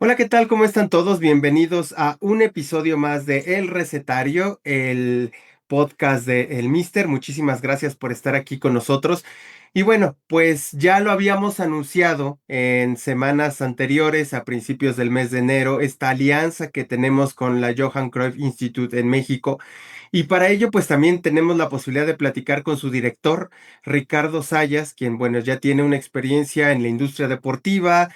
Hola, ¿qué tal? ¿Cómo están todos? Bienvenidos a un episodio más de El Recetario, el podcast de El Mister. Muchísimas gracias por estar aquí con nosotros. Y bueno, pues ya lo habíamos anunciado en semanas anteriores, a principios del mes de enero, esta alianza que tenemos con la Johan Cruyff Institute en México. Y para ello, pues también tenemos la posibilidad de platicar con su director, Ricardo Sayas, quien, bueno, ya tiene una experiencia en la industria deportiva,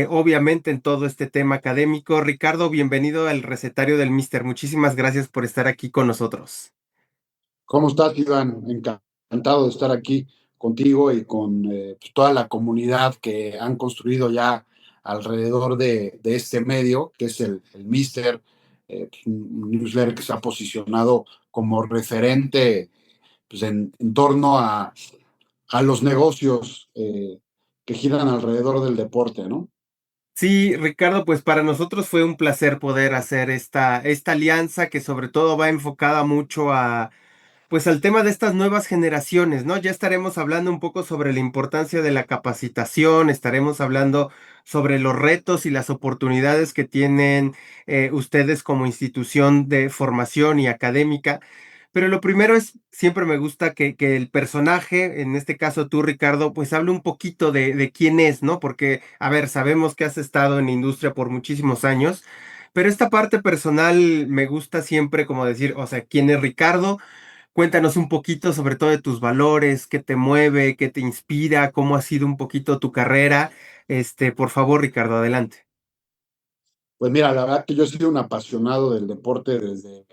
obviamente en todo este tema académico. Ricardo, bienvenido al recetario del Mister. Muchísimas gracias por estar aquí con nosotros. ¿Cómo estás, Iván? Encantado de estar aquí contigo y con pues, toda la comunidad que han construido ya alrededor de este medio, que es el Mister, pues, un newsletter que se ha posicionado como referente pues, en torno a los negocios que giran alrededor del deporte, ¿no? Sí, Ricardo, pues para nosotros fue un placer poder hacer esta alianza que sobre todo va enfocada mucho pues al tema de estas nuevas generaciones, ¿no? Ya estaremos hablando un poco sobre la importancia de la capacitación, estaremos hablando sobre los retos y las oportunidades que tienen ustedes como institución de formación y académica. Pero lo primero es, siempre me gusta que el personaje, en este caso tú, Ricardo, pues hable un poquito de quién es, ¿no? Porque, a ver, sabemos que has estado en la industria por muchísimos años, pero esta parte personal me gusta siempre como decir, o sea, ¿quién es Ricardo? Cuéntanos un poquito sobre todo de tus valores, qué te mueve, qué te inspira, cómo ha sido un poquito tu carrera. Por favor, Ricardo, adelante. Pues mira, la verdad que yo he sido un apasionado del deporte desde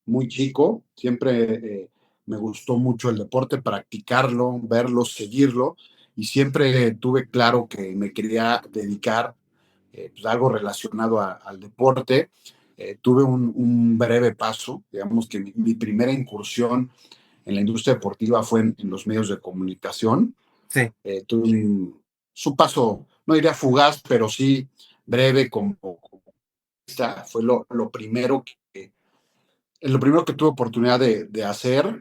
muy chico. Siempre me gustó mucho el deporte, practicarlo, verlo, seguirlo. Y siempre tuve claro que me quería dedicar pues, a algo relacionado al deporte. Tuve un breve paso, digamos que mi primera incursión en la industria deportiva fue en los medios de comunicación. Sí, Tuve su paso, no diría fugaz, pero sí breve como fue lo primero que tuve oportunidad de hacer,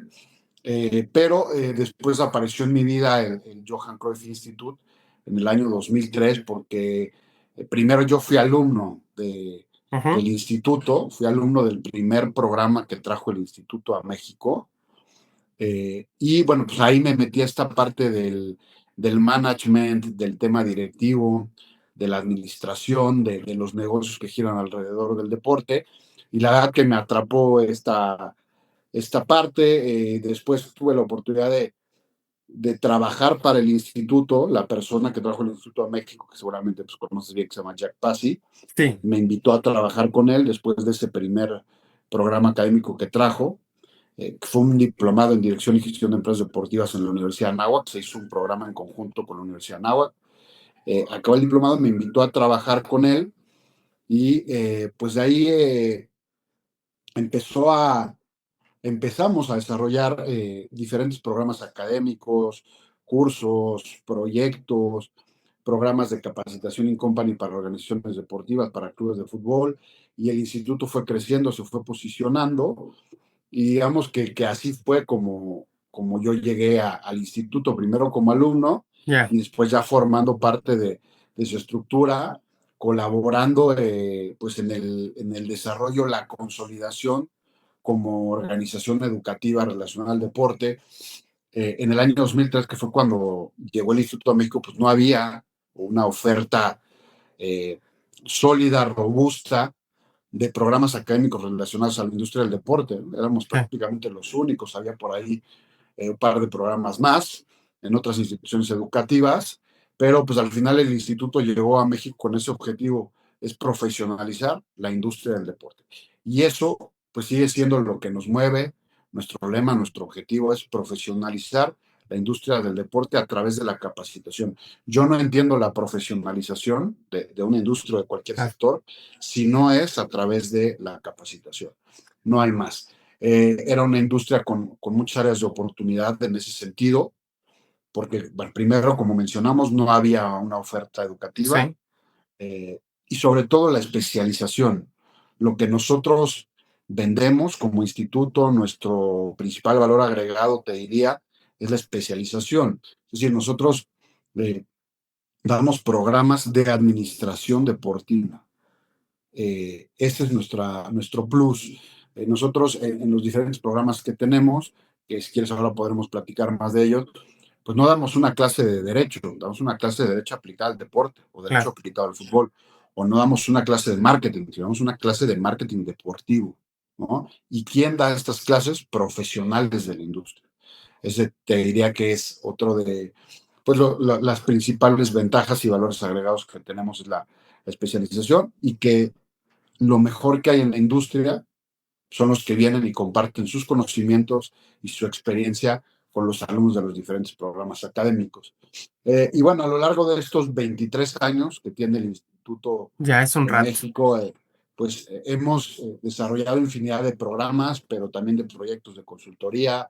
pero después apareció en mi vida el Johan Cruyff Institute en el año 2003, porque primero yo fui alumno ujú, del instituto, fui alumno del primer programa que trajo el instituto a México, y bueno, pues ahí me metí a esta parte del management, del tema directivo, de la administración, de los negocios que giran alrededor del deporte, y la verdad que me atrapó esta parte. Después tuve la oportunidad de trabajar para el instituto. La persona que trajo el instituto a México, que seguramente pues, conoces bien, que se llama Jack Passy, sí, me invitó a trabajar con él después de ese primer programa académico que trajo, que fue un diplomado en Dirección y Gestión de Empresas Deportivas en la Universidad de Anáhuac. Se hizo un programa en conjunto con la Universidad de Anáhuac. Acabó el diplomado, me invitó a trabajar con él y pues de ahí empezó a empezamos a desarrollar diferentes programas académicos, cursos, proyectos, programas de capacitación in company para organizaciones deportivas, para clubes de fútbol, y el instituto fue creciendo, se fue posicionando, y digamos que así fue como yo llegué al instituto, primero como alumno, ya, y después ya formando parte de su estructura, colaborando pues en el desarrollo, la consolidación como organización educativa relacionada al deporte. En el año 2003, que fue cuando llegó el Instituto a México, pues no había una oferta eh, sólida, robusta, de programas académicos relacionados a la industria del deporte. Éramos sí, prácticamente los únicos, había por ahí un par de programas más en otras instituciones educativas, pero pues al final el instituto llegó a México con ese objetivo, es profesionalizar la industria del deporte. Y eso pues sigue siendo lo que nos mueve, nuestro lema, nuestro objetivo es profesionalizar la industria del deporte a través de la capacitación. Yo no entiendo la profesionalización de una industria de cualquier claro, sector si no es a través de la capacitación. No hay más. Era una industria con muchas áreas de oportunidad en ese sentido, porque, bueno, primero, como mencionamos, no había una oferta educativa, sí, y sobre todo la especialización. Lo que nosotros vendemos como instituto, nuestro principal valor agregado, te diría, es la especialización. Es decir, nosotros damos programas de administración deportiva. ese es nuestro plus. Nosotros en los diferentes programas que tenemos, que si quieres ahora podremos platicar más de ellos, pues no damos una clase de derecho, damos una clase de derecho aplicado al deporte o derecho Claro. aplicado al fútbol, o no damos una clase de marketing, sino damos una clase de marketing deportivo, ¿no? ¿Y quién da estas clases? Profesionales de la industria. Ese te diría que es otro de pues las principales ventajas y valores agregados que tenemos es la especialización y que lo mejor que hay en la industria son los que vienen y comparten sus conocimientos y su experiencia con los alumnos de los diferentes programas académicos. Y bueno, a lo largo de estos 23 años que tiene el Instituto Ya es un en rato. México, pues hemos desarrollado infinidad de programas, pero también de proyectos de consultoría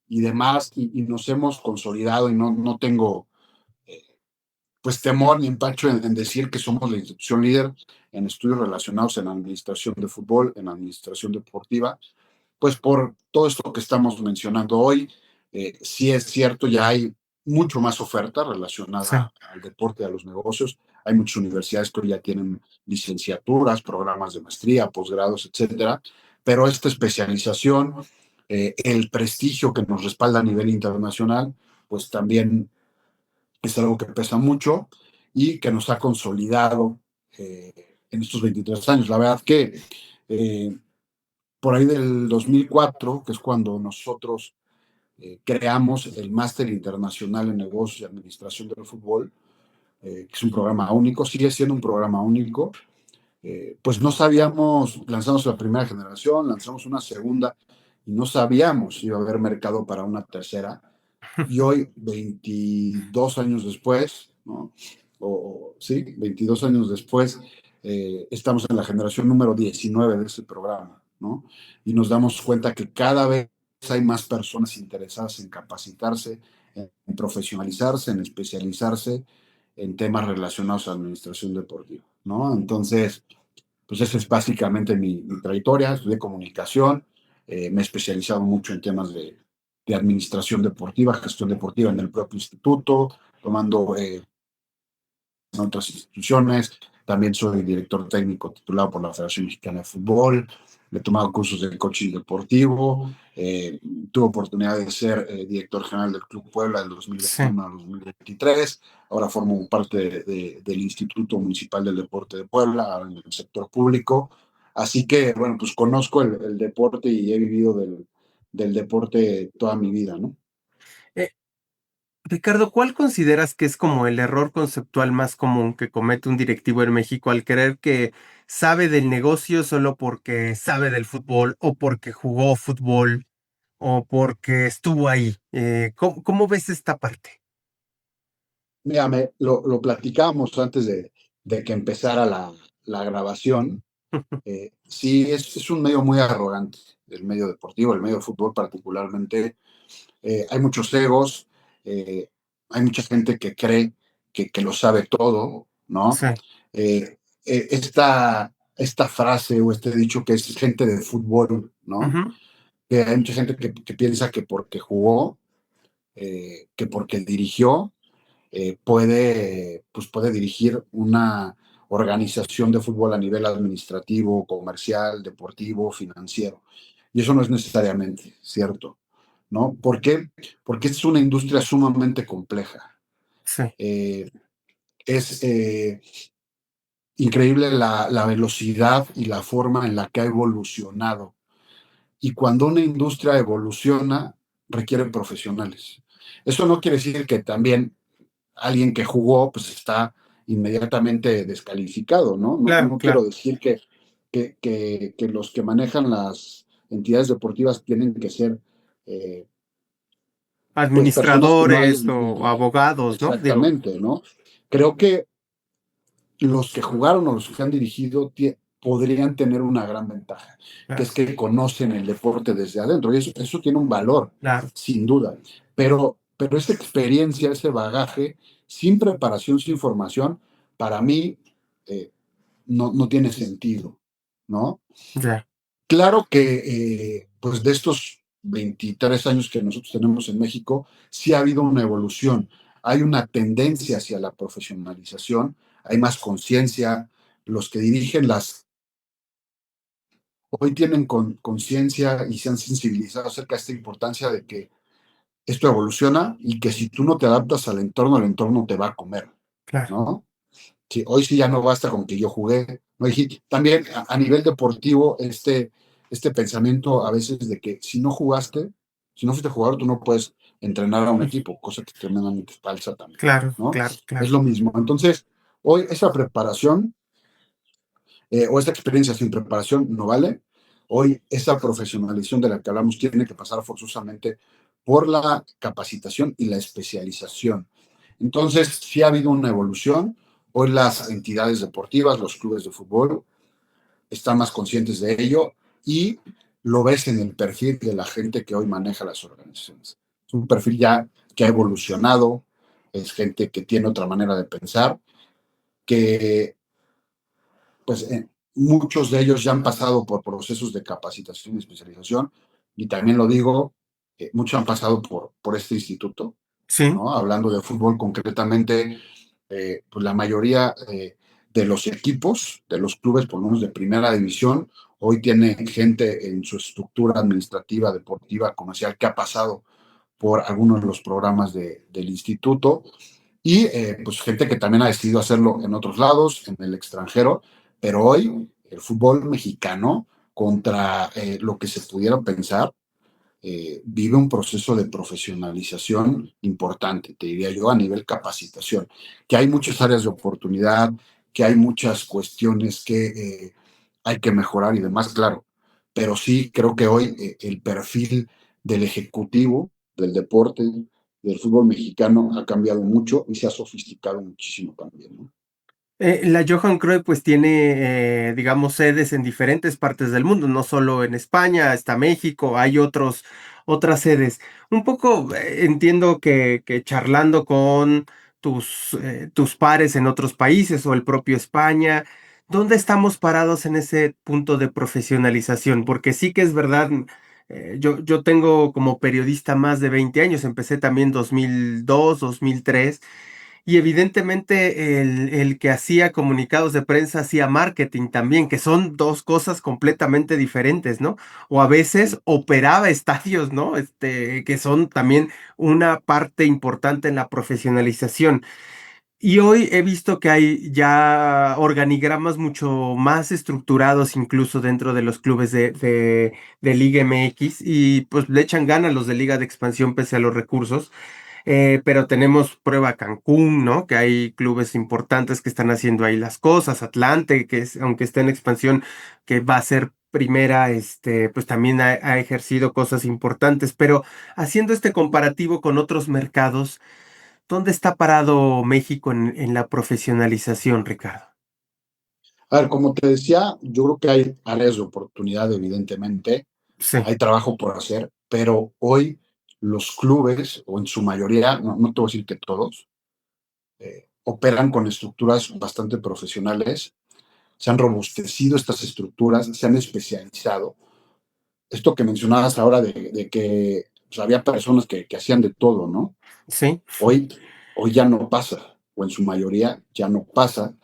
y demás, y nos hemos consolidado y no tengo pues temor ni empacho en decir que somos la institución líder en estudios relacionados en administración de fútbol, en administración deportiva, pues por todo esto que estamos mencionando hoy, sí es cierto, ya hay mucho más oferta Sí, relacionada al deporte y a los negocios. Hay muchas universidades que ya tienen licenciaturas, programas de maestría, posgrados, etcétera, pero esta especialización, el prestigio que nos respalda a nivel internacional, pues también es algo que pesa mucho y que nos ha consolidado en estos 23 años. La verdad que eh, por ahí del 2004, que es cuando nosotros creamos el Máster Internacional en Negocios y Administración del Fútbol, que es un programa único, sigue siendo un programa único. Pues no sabíamos, lanzamos la primera generación, lanzamos una segunda y no sabíamos si iba a haber mercado para una tercera. Y hoy, 22 años después, ¿no? Sí, 22 años después, estamos en la generación número 19 de ese programa, ¿no? Y nos damos cuenta que cada vez hay más personas interesadas en capacitarse, en profesionalizarse, en especializarse en temas relacionados a administración deportiva, ¿no? Entonces, pues esa es básicamente mi trayectoria. Estudié comunicación, me he especializado mucho en temas de administración deportiva, gestión deportiva en el propio instituto, tomando en otras instituciones. También soy director técnico titulado por la Federación Mexicana de Fútbol. He tomado cursos de coaching deportivo. Tuve oportunidad de ser director general del Club Puebla del sí. 2021 al 2023. Ahora formo parte del Instituto Municipal del Deporte de Puebla, en el sector público. Así que, bueno, pues conozco el deporte y he vivido del deporte toda mi vida, ¿no? Eh, Ricardo, ¿cuál consideras que es como el error conceptual más común que comete un directivo en México al creer que sabe del negocio solo porque sabe del fútbol o porque jugó fútbol o porque estuvo ahí? ¿Cómo ves esta parte? Mira, lo platicábamos antes de que empezara la grabación. Sí, es un medio muy arrogante, el medio deportivo, el medio de fútbol particularmente. Hay muchos egos, eh, hay mucha gente que cree que lo sabe todo, ¿no? Sí. Esta frase o este dicho que es gente de fútbol, ¿no? Ujú. Que hay mucha gente que piensa que porque jugó, que porque dirigió, puede dirigir una organización de fútbol a nivel administrativo, comercial, deportivo, financiero. Y eso no es necesariamente cierto, ¿no? ¿Por qué? Porque es una industria sumamente compleja. Sí. Eh, es increíble la velocidad y la forma en la que ha evolucionado. Y cuando una industria evoluciona, requiere profesionales. Eso no quiere decir que también alguien que jugó, pues está inmediatamente descalificado, ¿no? No, Claro, no quiero claro. decir que los que manejan las entidades deportivas tienen que ser, eh, pues, personas que no Administradores hayan o abogados, ¿no? Digo, exactamente, ¿no? Creo que los que jugaron o los que han dirigido podrían tener una gran ventaja, que claro, es que conocen el deporte desde adentro, y eso tiene un valor, claro, sin duda, pero esa experiencia, ese bagaje, sin preparación, sin formación, para mí eh, no tiene sentido, ¿no? ya, Claro que, pues de estos 23 años que nosotros tenemos en México, sí ha habido una evolución. Hay una tendencia hacia la profesionalización, hay más conciencia. Los que dirigen las hoy tienen conciencia y se han sensibilizado acerca de esta importancia de que esto evoluciona y que si tú no te adaptas al entorno, el entorno te va a comer, Claro. ¿no? Sí, hoy sí ya no basta con que yo jugué. ¿No? También a nivel deportivo, este pensamiento a veces de que si no jugaste, si no fuiste jugador, tú no puedes entrenar a un equipo, cosa que es tremendamente falsa también, Claro, ¿no? claro, Es claro. lo mismo. Entonces, hoy esa preparación o esa experiencia sin preparación no vale. Hoy esa profesionalización de la que hablamos tiene que pasar forzosamente por la capacitación y la especialización. Entonces, sí ha habido una evolución. Hoy las entidades deportivas, los clubes de fútbol, están más conscientes de ello y lo ves en el perfil de la gente que hoy maneja las organizaciones. Es un perfil ya que ha evolucionado, es gente que tiene otra manera de pensar, que pues muchos de ellos ya han pasado por procesos de capacitación y especialización, y también lo digo, muchos han pasado por este instituto, Sí, ¿no? Hablando de fútbol concretamente, pues la mayoría de los equipos, de los clubes, por lo menos de primera división, hoy tiene gente en su estructura administrativa, deportiva, comercial, que ha pasado por algunos de los programas del instituto, y pues gente que también ha decidido hacerlo en otros lados, en el extranjero, pero hoy el fútbol mexicano, contra lo que se pudiera pensar, vive un proceso de profesionalización importante, te diría yo, a nivel capacitación, que hay muchas áreas de oportunidad, que hay muchas cuestiones que hay que mejorar y demás, claro, pero sí creo que hoy el perfil del ejecutivo, del deporte, del fútbol mexicano ha cambiado mucho y se ha sofisticado muchísimo también, ¿no? La Johan Cruyff pues tiene, digamos, sedes en diferentes partes del mundo, no solo en España, está México, hay otras sedes. Un poco entiendo que charlando con tus pares en otros países o el propio España, ¿dónde estamos parados en ese punto de profesionalización? Porque sí que es verdad, yo tengo como periodista más de 20 años, empecé también 2002, 2003. Y evidentemente el que hacía comunicados de prensa hacía marketing también, que son dos cosas completamente diferentes, ¿no? O a veces operaba estadios, ¿no? Que son también una parte importante en la profesionalización. Y hoy he visto que hay ya organigramas mucho más estructurados incluso dentro de los clubes de Liga MX y pues le echan ganas los de Liga de Expansión pese a los recursos. Pero tenemos Prueba Cancún, ¿no? Que hay clubes importantes que están haciendo ahí las cosas. Atlante, que es, aunque está en expansión, que va a ser primera, pues también ha ejercido cosas importantes. Pero haciendo este comparativo con otros mercados, ¿dónde está parado México en la profesionalización, Ricardo? A ver, como te decía, yo creo que hay áreas de oportunidad, evidentemente, Sí, hay trabajo por hacer, pero hoy los clubes, o en su mayoría, no te voy a decir que todos, operan con estructuras bastante profesionales, se han robustecido estas estructuras, se han especializado. Esto que mencionabas ahora de que pues, había personas que hacían de todo, ¿no? sí, Hoy, hoy ya no pasa, o en su mayoría ya no pasa.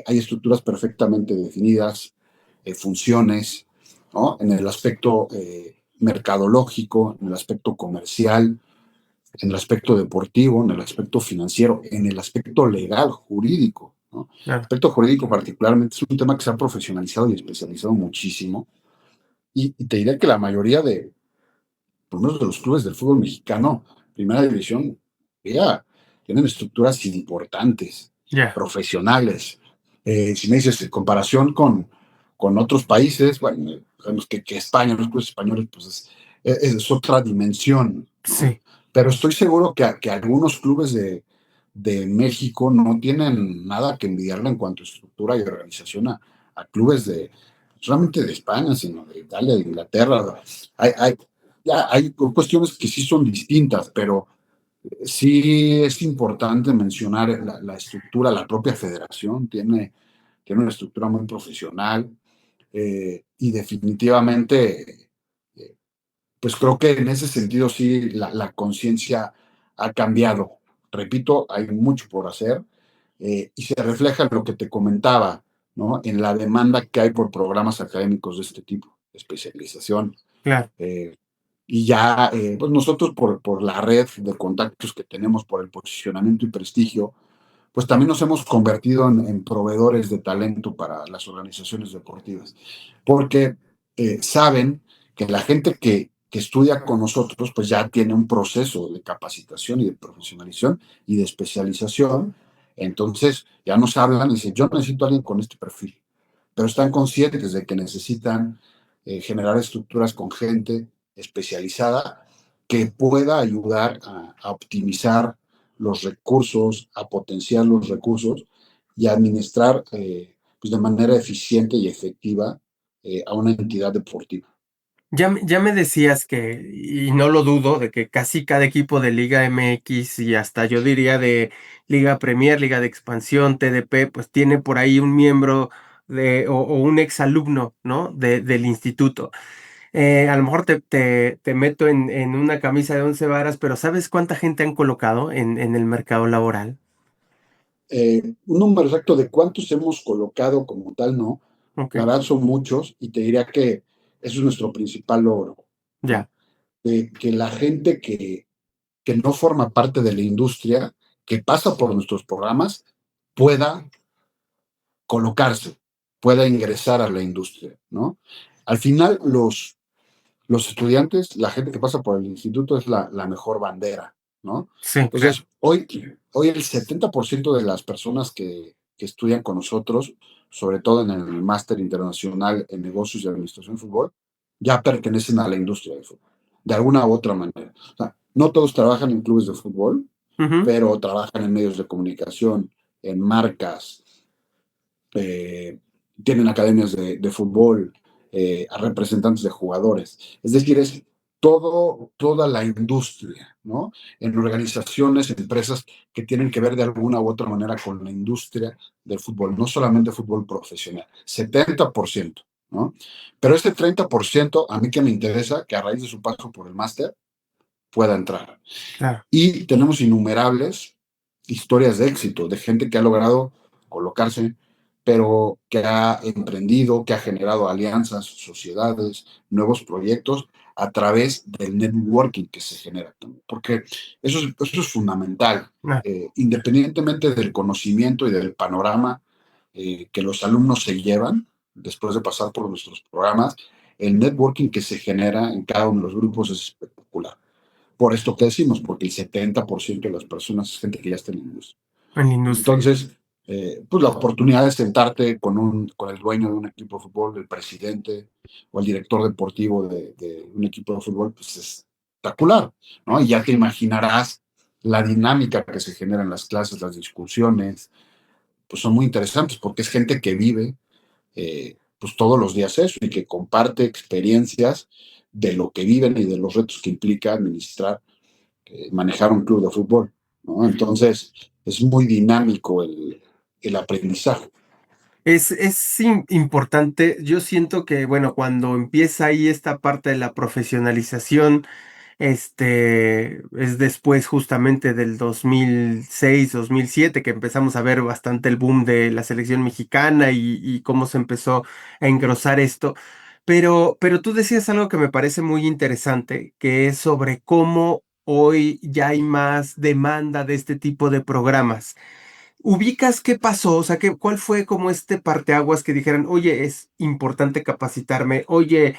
Hay estructuras perfectamente definidas, funciones, ¿no? En el aspecto mercadológico, en el aspecto comercial, en el aspecto deportivo, en el aspecto financiero, en el aspecto legal, jurídico, ¿no? El claro, aspecto jurídico particularmente es un tema que se ha profesionalizado y especializado muchísimo. Y te diré que la mayoría por lo menos de los clubes del fútbol mexicano, primera división, ya tienen estructuras importantes, ya, profesionales. Si me dices en comparación con otros países, bueno, sabemos que España, los clubes españoles, pues es otra dimensión, ¿no? sí, Pero estoy seguro que algunos clubes de México no tienen nada que envidiarle en cuanto a estructura y organización a clubes de, no solamente de España, sino de Italia, de Inglaterra. Hay, ya hay cuestiones que sí son distintas, pero sí es importante mencionar la estructura, la propia federación tiene una estructura muy profesional y definitivamente, eh, pues creo que en ese sentido sí la conciencia ha cambiado. Repito, hay mucho por hacer y se refleja en lo que te comentaba, ¿no? En la demanda que hay por programas académicos de este tipo. especialización. claro. Y ya, pues nosotros por la red de contactos que tenemos, por el posicionamiento y prestigio, pues también nos hemos convertido en proveedores de talento para las organizaciones deportivas, porque saben que la gente que estudia con nosotros, pues ya tiene un proceso de capacitación y de profesionalización y de especialización. Entonces ya nos hablan y dicen, yo necesito a alguien con este perfil, pero están conscientes de que necesitan generar estructuras con gente especializada que pueda ayudar a optimizar los recursos, a potenciar los recursos y a administrar pues de manera eficiente y efectiva a una entidad deportiva. Ya me decías que, y no lo dudo, de que casi cada equipo de Liga MX y hasta yo diría de Liga Premier, Liga de Expansión, TDP, pues tiene por ahí un miembro o un exalumno, ¿no? Del instituto. A lo mejor te meto en una camisa de 11 varas, pero ¿sabes cuánta gente han colocado en el mercado laboral? Un número exacto de cuántos hemos colocado como tal, no. Ok, La verdad son muchos y te diría que eso es nuestro principal logro, ya, ¿no? Que la gente que no forma parte de la industria, que pasa por nuestros programas, pueda colocarse, pueda ingresar a la industria, ¿no? Al final, los estudiantes, la gente que pasa por el instituto es la mejor bandera, ¿no? sí, claro. Entonces, hoy el 70% de las personas que estudian con nosotros, sobre todo en el máster internacional en negocios y administración de fútbol, ya pertenecen a la industria del fútbol, de alguna u otra manera. O sea, no todos trabajan en clubes de fútbol, Ujú. pero trabajan en medios de comunicación, en marcas, eh, tienen academias de fútbol, a representantes de jugadores. Es decir, es toda la industria, ¿no? En organizaciones, en empresas que tienen que ver de alguna u otra manera con la industria del fútbol, no solamente fútbol profesional, 70%, ¿no? Pero este 30%, a mí que me interesa, que a raíz de su paso por el máster, pueda entrar. Claro, Y tenemos innumerables historias de éxito, de gente que ha logrado colocarse, pero que ha emprendido, que ha generado alianzas, sociedades, nuevos proyectos a través del networking que se genera también. Porque eso es fundamental. ah, Independientemente del conocimiento y del panorama que los alumnos se llevan después de pasar por nuestros programas, el networking que se genera en cada uno de los grupos es espectacular. Por esto que decimos, porque el 70% de las personas es gente que ya está en la industria. en la industria. Entonces, pues la oportunidad de sentarte con el dueño de un equipo de fútbol, el presidente o el director deportivo de un equipo de fútbol, pues es espectacular, ¿no? Y ya te imaginarás la dinámica que se genera en las clases, las discusiones, pues son muy interesantes porque es gente que vive pues todos los días eso y que comparte experiencias de lo que viven y de los retos que implica administrar manejar un club de fútbol, ¿no? Entonces, es muy dinámico el aprendizaje. Es importante, yo siento que, bueno, cuando empieza ahí esta parte de la profesionalización, es después justamente del 2006, 2007 que empezamos a ver bastante el boom de la selección mexicana y cómo se empezó a engrosar esto. Pero tú decías algo que me parece muy interesante, que es sobre cómo hoy ya hay más demanda de este tipo de programas. ¿Ubicas qué pasó? O sea, ¿cuál fue como este parteaguas que dijeran, oye, es importante capacitarme, oye,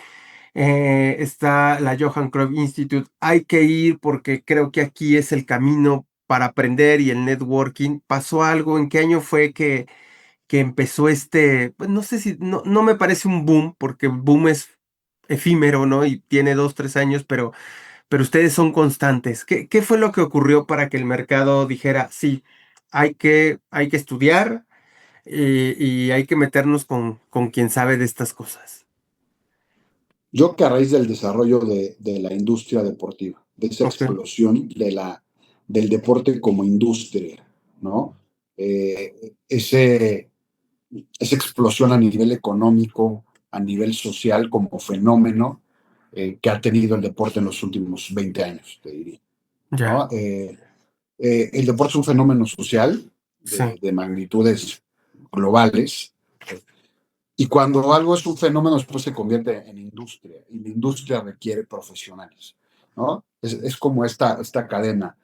está la Johan Cruyff Institute, hay que ir porque creo que aquí es el camino para aprender y el networking? ¿Pasó algo? ¿En qué año fue que empezó pues no sé si, no me parece un boom, porque el boom es efímero, ¿no? Y tiene 2, 3 años, pero ustedes son constantes. ¿Qué fue lo que ocurrió para que el mercado dijera, sí, hay que estudiar y hay que meternos con quien sabe de estas cosas? Yo que a raíz del desarrollo de la industria deportiva, de esa Ok, explosión del deporte como industria, ¿no? Ese, esa explosión a nivel económico, a nivel social, como fenómeno que ha tenido el deporte en los últimos 20 años, te diría, ya, ¿no? El deporte es un fenómeno social sí, de magnitudes globales, Y cuando algo es un fenómeno, después se convierte en industria, y la industria requiere profesionales, ¿no? Es como esta cadena.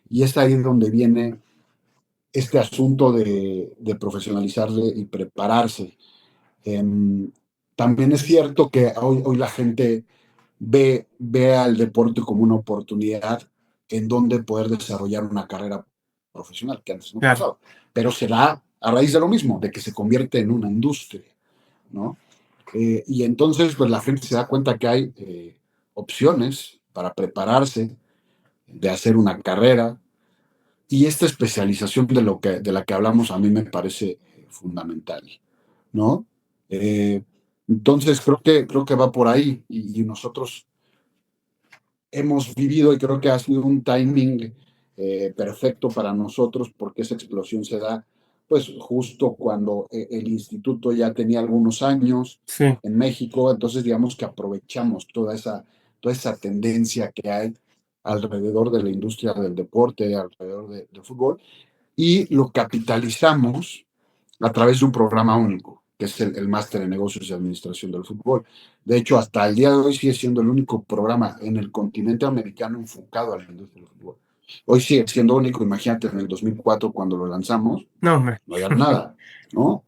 Y es ahí donde viene este asunto de profesionalizarse y prepararse. Em, También es cierto que hoy la gente ve al deporte como una oportunidad en donde poder desarrollar una carrera profesional, que antes no Claro. pasaba. Pero se da a raíz de lo mismo, de que se convierte en una industria, ¿no? Y entonces, pues la gente se da cuenta que hay opciones para prepararse, de hacer una carrera, y esta especialización de la que hablamos a mí me parece fundamental, ¿no? Eh, entonces, creo que va por ahí, y nosotros hemos vivido, y creo que ha sido un timing perfecto para nosotros, porque esa explosión se da pues justo cuando el instituto ya tenía algunos años Sí. en México. Entonces digamos que aprovechamos toda esa tendencia que hay alrededor de la industria del deporte, alrededor del fútbol, y lo capitalizamos a través de un programa único, que es el Máster en Negocios y Administración del Fútbol. De hecho, hasta el día de hoy sigue siendo el único programa en el continente americano enfocado a la industria del fútbol. Hoy sigue siendo único. Imagínate, en el 2004, cuando lo lanzamos, No, hombre. no había nada, ¿no?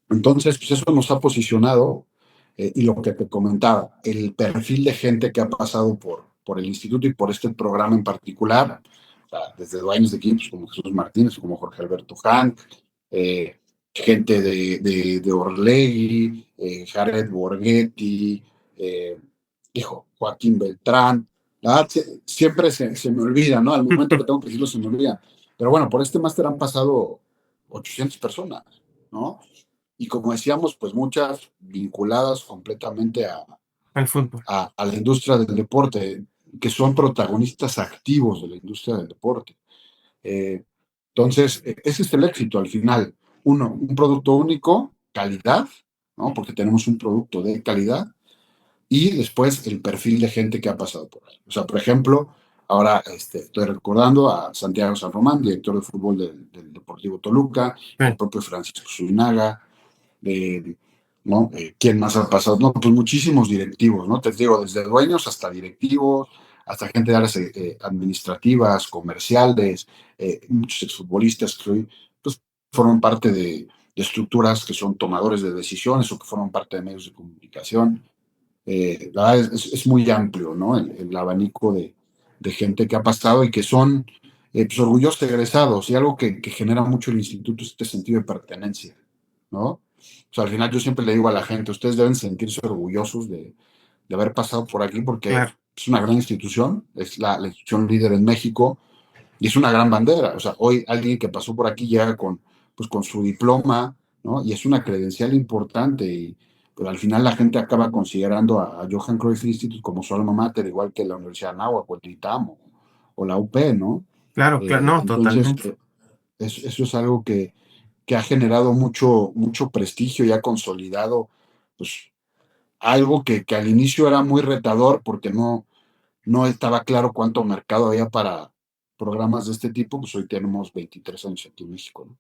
Entonces, pues eso nos ha posicionado, y lo que te comentaba, el perfil de gente que ha pasado por el instituto y por este programa en particular, o sea, desde dueños de equipos como Jesús Martínez, como Jorge Alberto Hank, eh, gente de Orlegui, Jared Borghetti, eh, hijo, Joaquín Beltrán. Siempre se me olvida, ¿no? Al momento que tengo que decirlo se me olvida. Pero bueno, por este máster han pasado 800 personas, ¿no? Y como decíamos, pues muchas vinculadas completamente Al fútbol. a la industria del deporte, que son protagonistas activos de la industria del deporte. Eh, entonces, ese es el éxito al final. Uno, un producto único, calidad, ¿no? Porque tenemos un producto de calidad, y después el perfil de gente que ha pasado por ahí. O sea, por ejemplo, ahora estoy recordando a Santiago San Román, director de fútbol del Deportivo Toluca, el Sí. propio Francisco Zurinaga, ¿no? ¿Quién más ha pasado? No, pues muchísimos directivos, ¿no? Te digo, desde dueños hasta directivos, hasta gente de áreas administrativas, comerciales, muchos exfutbolistas que hoy pues, forman parte de estructuras que son tomadores de decisiones o que forman parte de medios de comunicación. La verdad es muy amplio, ¿no? El abanico de gente que ha pasado y que son pues, orgullosos egresados, y algo que genera mucho el instituto es este sentido de pertenencia, ¿no? O sea, al final yo siempre le digo a la gente, ustedes deben sentirse orgullosos de haber pasado por aquí, porque Claro. es una gran institución, es la institución líder en México, y es una gran bandera. O sea, hoy alguien que pasó por aquí llega pues, con su diploma, ¿no? Y es una credencial importante, y pero al final la gente acaba considerando a Johan Cruyff Institute como su alma mater, igual que la Universidad de Anáhuac o el ITAM o la UP, ¿no? Claro, claro. No, Entonces, totalmente. eso es algo que ha generado mucho prestigio y ha consolidado, pues, algo que al inicio era muy retador, porque no estaba claro cuánto mercado había para programas de este tipo. Pues hoy tenemos 23 años aquí en México, ¿no?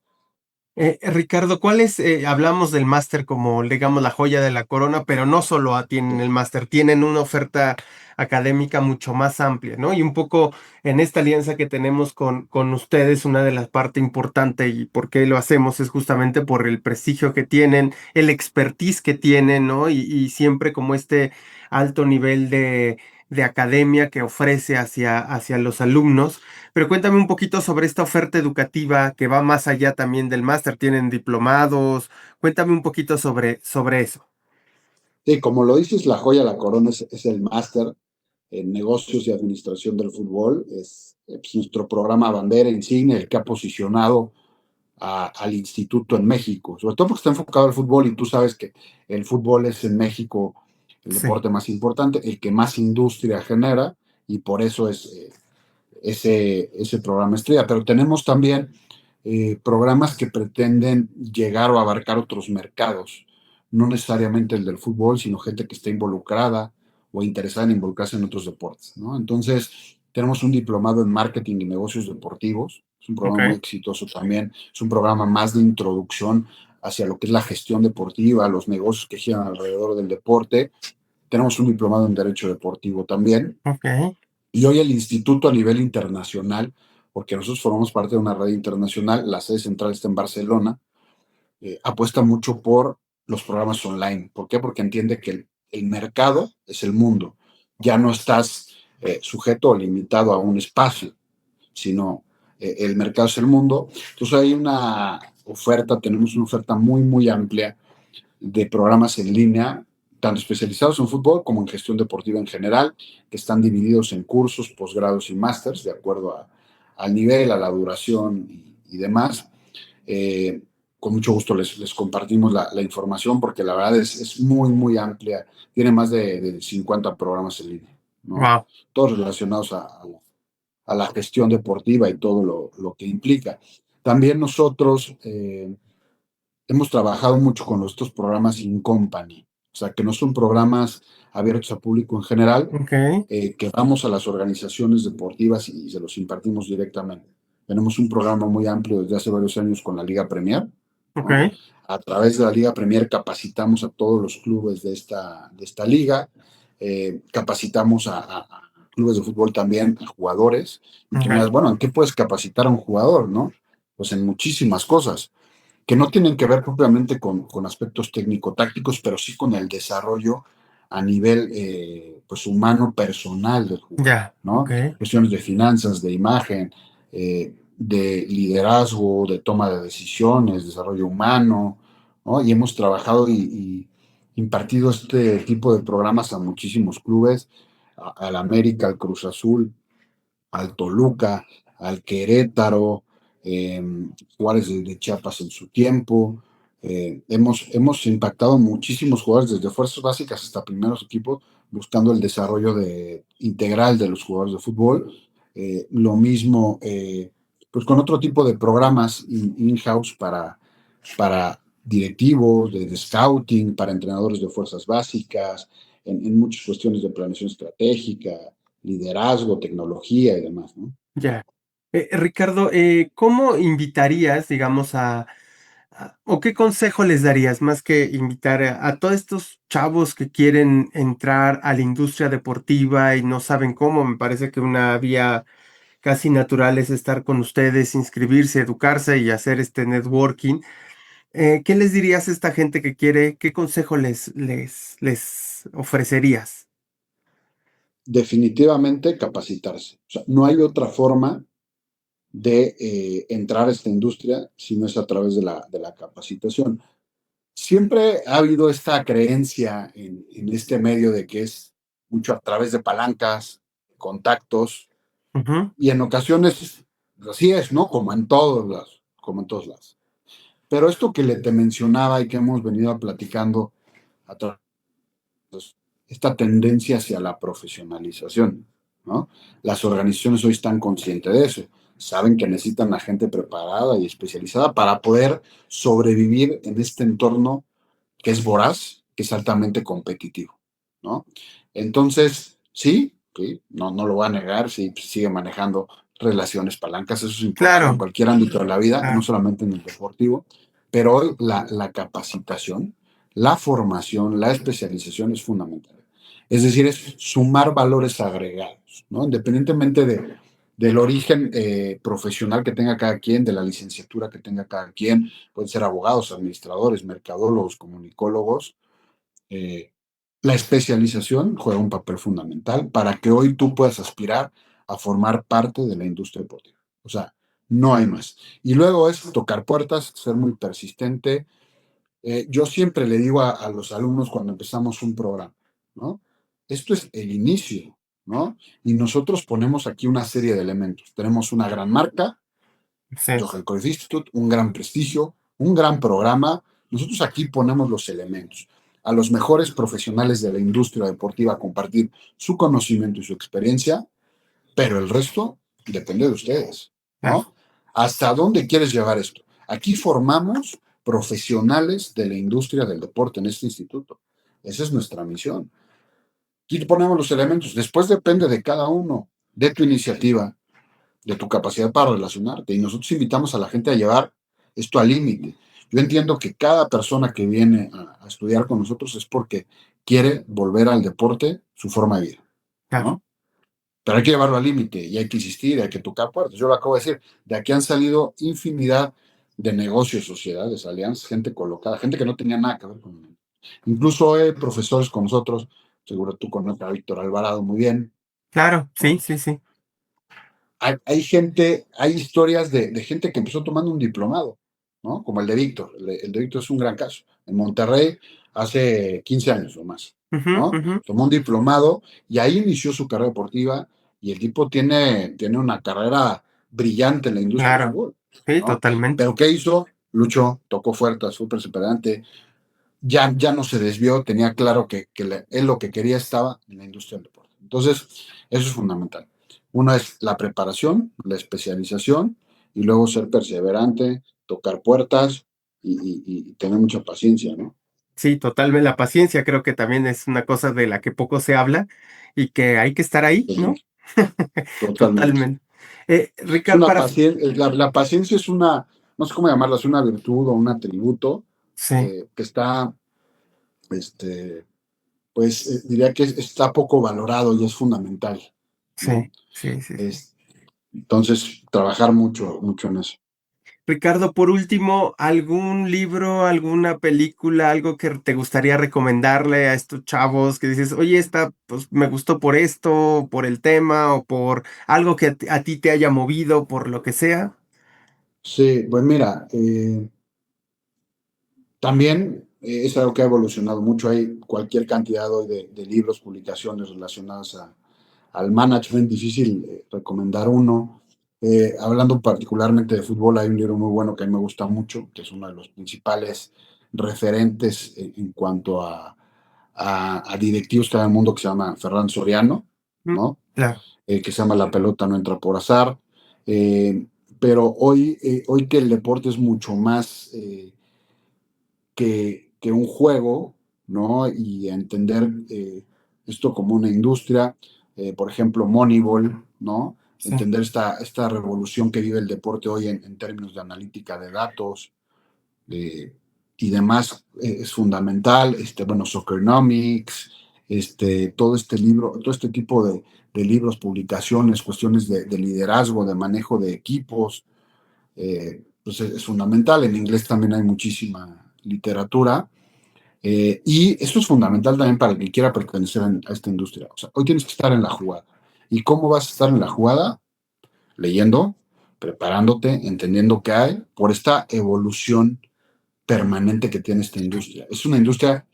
Ricardo, ¿cuál es? Hablamos del máster como, digamos, la joya de la corona, pero no solo tienen el máster, tienen una oferta académica mucho más amplia, ¿no? Y un poco en esta alianza que tenemos con ustedes, una de las partes importantes y por qué lo hacemos es justamente por el prestigio que tienen, el expertise que tienen, ¿no? Y siempre como este alto nivel de academia que ofrece hacia los alumnos. Pero cuéntame un poquito sobre esta oferta educativa que va más allá también del máster. ¿Tienen diplomados? Cuéntame un poquito sobre eso. Sí, como lo dices, la joya, la corona es el máster en negocios y administración del fútbol. Es pues, nuestro programa bandera insignia, el que ha posicionado al instituto en México, sobre todo porque está enfocado al fútbol, y tú sabes que el fútbol es en México el Sí, deporte más importante, el que más industria genera, y por eso es ese programa estrella. Pero tenemos también programas que pretenden llegar o abarcar otros mercados, no necesariamente el del fútbol, sino gente que está involucrada o interesada en involucrarse en otros deportes, ¿no? Entonces, tenemos un diplomado en marketing y negocios deportivos, es un ok, programa muy exitoso también, es un programa más de introducción hacia lo que es la gestión deportiva, los negocios que giran alrededor del deporte. Tenemos un diplomado en Derecho Deportivo también. Ok. Y hoy el instituto a nivel internacional, porque nosotros formamos parte de una red internacional, la sede central está en Barcelona, apuesta mucho por los programas online. ¿Por qué? Porque entiende que el mercado es el mundo. Ya no estás sujeto o limitado a un espacio, sino el mercado es el mundo. Entonces hay una oferta, tenemos una oferta muy, muy amplia de programas en línea, tanto especializados en fútbol como en gestión deportiva en general, que están divididos en cursos, posgrados y másters, de acuerdo al nivel, a la duración y demás. Eh, con mucho gusto les compartimos la información porque la verdad es muy, muy amplia. Tiene más de 50 programas en línea, ¿no? Wow. Todos relacionados a la gestión deportiva y todo lo que implica. También nosotros hemos trabajado mucho con estos programas in company, o sea, que no son programas abiertos a público en general, Ok. que vamos a las organizaciones deportivas y se los impartimos directamente. Tenemos un programa muy amplio desde hace varios años con la Liga Premier, Ok. ¿no? A través de la Liga Premier capacitamos a todos los clubes de esta liga, capacitamos a clubes de fútbol también, a jugadores, y tú me das, Ok. bueno, ¿en qué puedes capacitar a un jugador, no? Pues en muchísimas cosas que no tienen que ver propiamente con aspectos técnico-tácticos, pero sí con el desarrollo a nivel pues humano, personal del jugador, Ya. Ok. ¿no? Cuestiones de finanzas, de imagen, de liderazgo, de toma de decisiones, desarrollo humano, ¿no? Y hemos trabajado y impartido este tipo de programas a muchísimos clubes, al América, al Cruz Azul, al Toluca, al Querétaro, eh, Juárez de Chiapas en su tiempo. Hemos impactado muchísimos jugadores desde fuerzas básicas hasta primeros equipos, buscando el desarrollo integral de los jugadores de fútbol. Lo mismo pues con otro tipo de programas in-house para directivos, de scouting, para entrenadores de fuerzas básicas, en muchas cuestiones de planeación estratégica, liderazgo, tecnología y demás, ¿no? Ya. Ricardo, ¿cómo invitarías, digamos, o qué consejo les darías, más que invitar a todos estos chavos que quieren entrar a la industria deportiva y no saben cómo? Me parece que una vía casi natural es estar con ustedes, inscribirse, educarse y hacer este networking. ¿Qué les dirías a esta gente que quiere? ¿Qué consejo les ofrecerías? Definitivamente capacitarse. O sea, no hay otra forma de entrar a esta industria si no es a través de la capacitación. Siempre ha habido esta creencia en este medio de que es mucho a través de palancas, contactos, Ujú. y en ocasiones así es, ¿no? Como en todos lados. Pero esto que te mencionaba y que hemos venido platicando a través pues, esta tendencia hacia la profesionalización, ¿no? Las organizaciones hoy están conscientes de eso, saben que necesitan a gente preparada y especializada para poder sobrevivir en este entorno que es voraz, que es altamente competitivo, ¿no? Entonces, sí, sí no lo voy a negar, sí, sigue manejando relaciones, palancas, eso es importante en Claro. cualquier ámbito de la vida, no Ah, solamente en el deportivo, pero hoy la capacitación, la formación, la especialización es fundamental. Es decir, es sumar valores agregados, ¿no? Independientemente del origen profesional que tenga cada quien, de la licenciatura que tenga cada quien, pueden ser abogados, administradores, mercadólogos, comunicólogos. eh, la especialización juega un papel fundamental para que hoy tú puedas aspirar a formar parte de la industria deportiva. O sea, no hay más. Y luego es tocar puertas, ser muy persistente. Yo siempre le digo a los alumnos cuando empezamos un programa, ¿no? Esto es el inicio, ¿no? Y nosotros ponemos aquí una serie de elementos. Tenemos una gran marca, sí. Johan Cruyff Institute, un gran prestigio, un gran programa. Nosotros aquí ponemos los elementos. A los mejores profesionales de la industria deportiva a compartir su conocimiento y su experiencia, pero el resto depende de ustedes, Claro. ¿no? ¿Hasta dónde quieres llevar esto? Aquí formamos profesionales de la industria del deporte en este instituto. Esa es nuestra misión. Aquí ponemos los elementos. Después depende de cada uno, de tu iniciativa, de tu capacidad para relacionarte. Y nosotros invitamos a la gente a llevar esto al límite. Yo entiendo que cada persona que viene a estudiar con nosotros es porque quiere volver al deporte su forma de vida, Claro, ¿no? Pero hay que llevarlo al límite y hay que insistir, hay que tocar puertas. Yo lo acabo de decir, de aquí han salido infinidad de negocios, sociedades, alianzas, gente colocada, gente que no tenía nada que ver con él. Incluso hay profesores con nosotros, seguro tú conoces a Víctor Alvarado muy bien, claro, sí, ¿no? sí, sí. Hay gente, hay historias de gente que empezó tomando un diplomado, ¿no? Como el de Víctor. El de Víctor es un gran caso. En Monterrey, hace 15 años o más, Ujú, ¿no? ujú. Tomó un diplomado y ahí inició su carrera deportiva y el tipo tiene una carrera brillante en la industria del Claro, fútbol, sí, ¿no? totalmente. Pero ¿qué hizo? Luchó, tocó fuerte, fue perseverante, ya no se desvió, tenía claro que él lo que quería estaba en la industria del deporte. Entonces, eso es fundamental. Uno es la preparación, la especialización y luego ser perseverante, tocar puertas y tener mucha paciencia, ¿no? Sí, totalmente. La paciencia creo que también es una cosa de la que poco se habla y que hay que estar ahí, ¿no? Totalmente. Totalmente. Totalmente. Es Ricardo, una para... paciencia, la paciencia es una, no sé cómo llamarla, es una virtud o un atributo Sí, que está, este, pues diría que está poco valorado y es fundamental, ¿no? sí, sí, sí, sí. Es, Entonces, trabajar mucho, mucho en eso. Ricardo, por último, ¿algún libro, alguna película, algo que te gustaría recomendarle a estos chavos que dices, oye, esta, pues me gustó por esto, por el tema o por algo que a ti te haya movido, por lo que sea? Sí, pues mira, también es algo que ha evolucionado mucho. Hay cualquier cantidad hoy de libros, publicaciones relacionadas al management. Difícil recomendar uno. Hablando particularmente de fútbol, hay un libro muy bueno que a mí me gusta mucho, que es uno de los principales referentes en cuanto a directivos que hay en el mundo, que se llama Ferran Soriano, Mm, ¿no? claro, Que se llama La pelota no entra por azar. Eh, pero hoy que el deporte es mucho más que un juego, ¿no? Y entender esto como una industria, por ejemplo, Moneyball, ¿no? sí, Entender esta revolución que vive el deporte hoy en términos de analítica de datos eh, y demás es fundamental. Bueno, Soccernomics, todo este libro, todo este tipo de libros, publicaciones, cuestiones de liderazgo, de manejo de equipos, pues es fundamental. En inglés también hay muchísima literatura. Y esto es fundamental también para el que quiera pertenecer a esta industria. O sea, hoy tienes que estar en la jugada. ¿Y cómo vas a estar en la jugada? Leyendo, preparándote, entendiendo qué hay, por esta evolución permanente que tiene esta industria. Es una industria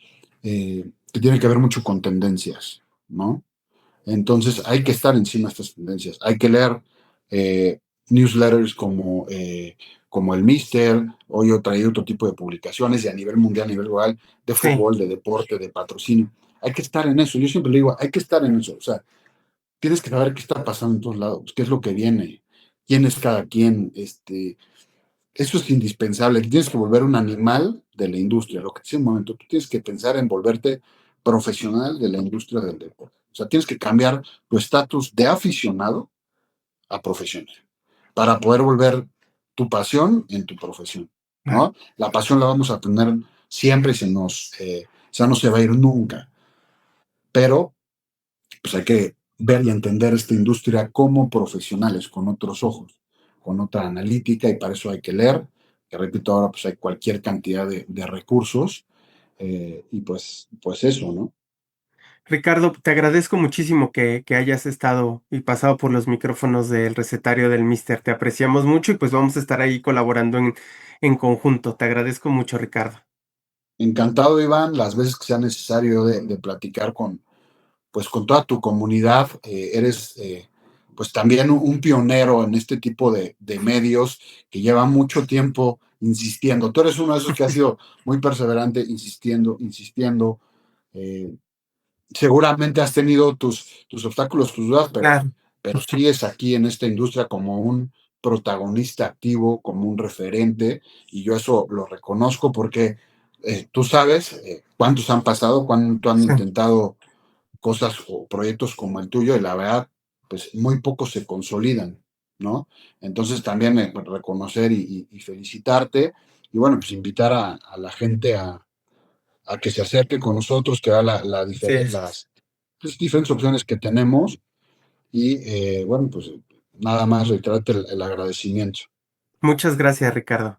que tiene que ver mucho con tendencias, ¿no? Entonces hay que estar encima de estas tendencias. Hay que leer newsletters como el Mister. Hoy yo traído otro tipo de publicaciones y a nivel mundial, a nivel global, de sí, fútbol, de deporte, de patrocinio. Hay que estar en eso. Yo siempre le digo, hay que estar en eso. O sea, tienes que saber qué está pasando en todos lados, qué es lo que viene, quién es cada quien. Eso es indispensable. Tienes que volver un animal de la industria. Lo que te decía un momento, tú tienes que pensar en volverte profesional de la industria del deporte. O sea, tienes que cambiar tu estatus de aficionado a profesional para poder volver tu pasión en tu profesión, claro. ¿no? La pasión la vamos a tener siempre y o sea, no se va a ir nunca, pero pues hay que ver y entender esta industria como profesionales, con otros ojos, con otra analítica, y para eso hay que leer, que repito, ahora pues hay cualquier cantidad de recursos, y pues eso, ¿no? Ricardo, te agradezco muchísimo que hayas estado y pasado por los micrófonos del recetario del Mister. Te apreciamos mucho y pues vamos a estar ahí colaborando en conjunto. Te agradezco mucho, Ricardo. Encantado, Iván, las veces que sea necesario de platicar pues con toda tu comunidad. Eres pues también un pionero en este tipo de medios que lleva mucho tiempo insistiendo. Tú eres uno de esos que ha sido muy perseverante, insistiendo, insistiendo. Eh, Seguramente has tenido tus obstáculos, tus dudas, Claro, pero sigues aquí en esta industria como un protagonista activo, como un referente, y yo eso lo reconozco porque tú sabes cuántos han pasado, cuánto han sí, intentado cosas o proyectos como el tuyo y la verdad, pues muy pocos se consolidan, ¿no? Entonces también reconocer y felicitarte y bueno, pues invitar a la gente a que se acerque con nosotros, que vea Así es. las pues, diferentes opciones que tenemos y bueno, pues nada más reiterarte el agradecimiento. Muchas gracias, Ricardo.